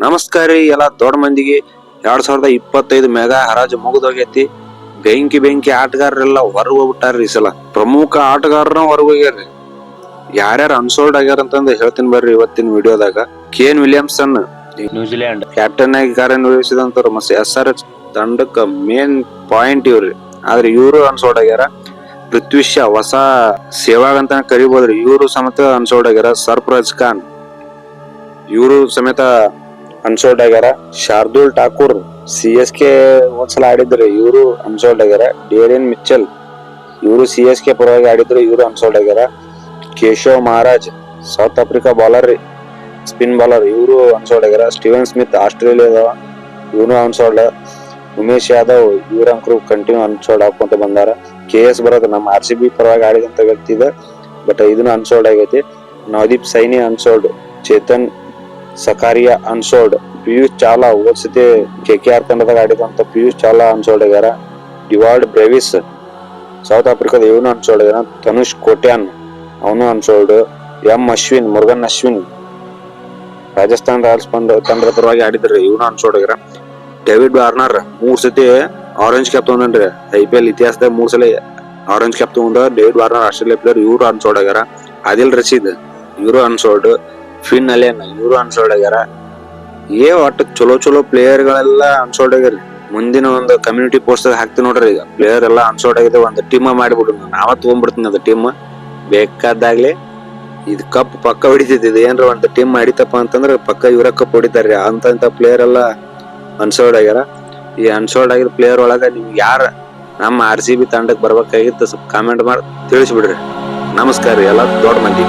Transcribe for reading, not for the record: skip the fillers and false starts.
ನಮಸ್ಕಾರ ರೀ ಎಲ್ಲ ದೊಡ್ಡ ಮಂದಿಗೆ. 2025 ಮೆಗಾ ಹರಾಜು ಮುಗಿದೋಗೈತಿ. ಬೆಂಕಿ ಆಟಗಾರರೆಲ್ಲ ಹೊರಗೆ ಹೋಗ್ಬಿಟ್ಟಾರ್ರಿ. ಈ ಸಲ ಪ್ರಮುಖ ಆಟಗಾರನ ಹೊರಗೆ ಹೋಗ್ಯಾರ್ರಿ. ಯಾರ್ಯಾರು ಅನ್ಸೋಲ್ಡ್ ಆಗ್ಯಾರ ಅಂತಂದು ಹೇಳ್ತೀನಿ ಬರ್ರಿ ಇವತ್ತಿನ ವಿಡಿಯೋದಾಗ. ಕೇನ್ ವಿಲಿಯಮ್ಸನ್ ನ್ಯೂಜಿಲೆಂಡ್ ಕ್ಯಾಪ್ಟನ್ ಆಗಿ ಕಾರ್ಯನಿರ್ವಹಿಸಿದಂತವ್ರು ಮತ್ತೆ SRH ತಂಡಕ್ಕ ಮೇನ್ ಪಾಯಿಂಟ್ ಇವ್ರಿ. ಆದ್ರೆ ಇವರು ಅನ್ಸೋಲ್ಡ್ ಆಗ್ಯಾರ. ಪೃಥ್ವಿ ಶಾ ಹೊಸ ಸೇವಾಗ್ ಅಂತ ಕರಿಬೋದ್ರಿ, ಇವರು ಸಮೇತ ಅನ್ಸೋಲ್ಡ್ ಆಗ್ಯಾರ. ಸರ್ಫರಾಜ್ ಖಾನ್ ಇವರು ಸಮೇತ ಅನ್ಸೋಲ್ಡ್ ಆಗ್ಯಾರ. ಶಾರ್ದೂಲ್ ಠಾಕೂರ್ CSK ಒಂದ್ಸಲ ಆಡಿದ್ರು, ಇವರು ಅನ್ಸೋಲ್ಡ್ ಆಗ್ಯಾರ. ಡೇರಿಯನ್ ಮಿಚೆಲ್ ಇವರು CSK ಪರವಾಗಿ ಆಡಿದ್ರು, ಇವರು ಅನ್ಸೋಲ್ಡ್ ಆಗ್ಯಾರ. Keshav Maharaj South Africa bowler ರೀ, ಸ್ಪಿನ್ ಬೌಲರ್, ಇವರು ಅನ್ಸೋಲ್ಡ್ ಆಗ್ಯಾರ. ಸ್ಟೀವನ್ ಸ್ಮಿತ್ ಆಸ್ಟ್ರೇಲಿಯಾದವ, ಇವನು ಅನ್ಸೋಲ್ಡ್. ಉಮೇಶ್ ಯಾದವ್ ಇವ್ರಂಕರು ಕಂಟಿನ್ಯೂ ಅನ್ಸೋಲ್ಡ್ ಹಾಕೊಂತ ಬಂದಾರ. KS ಭರತ್ ನಮ್ಮ RCB ಪರವಾಗಿ ಆಡಿದಂತ ವ್ಯಕ್ತಿ ಇದೆ, ಬಟ್ ಇದನ್ನು ಅನ್ಸೋಲ್ಡ್ ಆಗೈತಿ. ನವದೀಪ್ ಸೈನಿ ಅನ್ಸೋಲ್ಡ್. ಚೇತನ್ ಸಕಾರಿಯಾ ಅನ್ಸೋಲ್ಡ್. ಪಿಯೂಷ್ ಚಾವ್ಲಾ ಓದ್ಸತಿ KKR ತಂಡದಾಗ ಆಡಿದಂತ ಪಿಯೂಷ್ ಚಾವ್ಲಾ ಅನ್ಸೋಲ್ಡ್ ಆಗ್ಯಾರ. ಡಿವಾಲ್ಡ್ ಬ್ರೇವಿಸ್ ಸೌತ್ ಆಫ್ರಿಕಾದ ಇವನು ಅನ್ಸೋಲ್ಡ್ ಆಗ್ಯಾರ. ತನುಷ್ ಕೋಟ್ಯಾನ್ ಅವನು ಅನ್ಸೋಲ್ಡ್. ಅಶ್ವಿನ್ ಮುರುಗನ್ ಅಶ್ವಿನ್ ರಾಜಸ್ಥಾನ್ ರಾಯಲ್ಸ್ ತಂಡದ ಪರವಾಗಿ ಆಡಿದ್ರಿ, ಇವನು ಅನ್ಸೋಲ್ಡ್ ಆಗ್ಯಾರ. ಡೇವಿಡ್ ವಾರ್ನರ್ 3 ಸತಿ ಆರೆಂಜ್ ಕ್ಯಾಪ್ ತಗೊಂಡ್ರಿ. IPL ಇತಿಹಾಸದಾಗ 3 ಸಲ ಆರೆಂಜ್ ಕ್ಯಾಪ್ ತಗೊಂಡ ಡೇವಿಡ್ ವಾರ್ನರ್ ಆಸ್ಟ್ರೇಲಿಯಾ ಪ್ಲೇಯರ್, ಇವರು ಅನ್ಸೋಲ್ಡ್ ಆಗ್ಯಾರ. ಆದಿಲ್ ರಶೀದ್ ಇವರು ಅನ್ಸೋಲ್ಡ್. ಫಿನ್ ಅಲೆನ್ ಇವರು ಅನ್ಸೋಲ್ಡ್ ಆಗ್ಯಾರ. ಒಟ್ಟು ಚಲೋ ಪ್ಲೇಯರ್ ಗಳೆಲ್ಲ ಅನ್ಸೋಲ್ಡ್ ಆಗ್ಯಾರ. ಮುಂದಿನ ಒಂದು ಕಮ್ಯುನಿಟಿ ಪೋಸ್ಟ್ ಹಾಕ್ತೀನಿ ನೋಡ್ರಿ. ಈಗ ಪ್ಲೇಯರ್ ಎಲ್ಲ ಅನ್ಸೋಲ್ಡ್ ಆಗಿದೆ. ಒಂದು ಟೀಮ್ ಮಾಡಿಬಿಡು, ನಾವ ತಗೊಂಡ್ಬಿಡ್ತೀನಿ ಅದು ಟೀಮ್. ಬೇಕಾದಾಗ್ಲಿ ಇದು ಕಪ್ ಪಕ್ಕ ಹೊಡಿತೈತಿ. ಇದು ಏನ್ರ ಒಂದು ಟೀಮ್ ಮಾಡಿತಪ್ಪ ಅಂತಂದ್ರೆ ಪಕ್ಕ ಇವರ ಕಪ್ ಹೊಡಿತಾರ್ರಿ. ಅಂತ ಪ್ಲೇಯರ್ ಎಲ್ಲ ಅನ್ಸೋಲ್ಡ್ ಆಗ್ಯಾರ. ಈ ಅನ್ಸೋಲ್ಡ್ ಆಗಿದ ಪ್ಲೇಯರ್ ಒಳಗ ನಿಮ್ಗೆ ಯಾರ ನಮ್ಮ RCB ತಂಡಕ್ಕೆ ಬರ್ಬೇಕಾಗಿತ್ತು ಸ್ವಲ್ಪ ಕಾಮೆಂಟ್ ಮಾಡಿ ತಿಳಿಸ್ಬಿಡ್ರಿ. ನಮಸ್ಕಾರ ರೀ ಎಲ್ಲ ದೊಡ್ಡ ಮಂದಿ.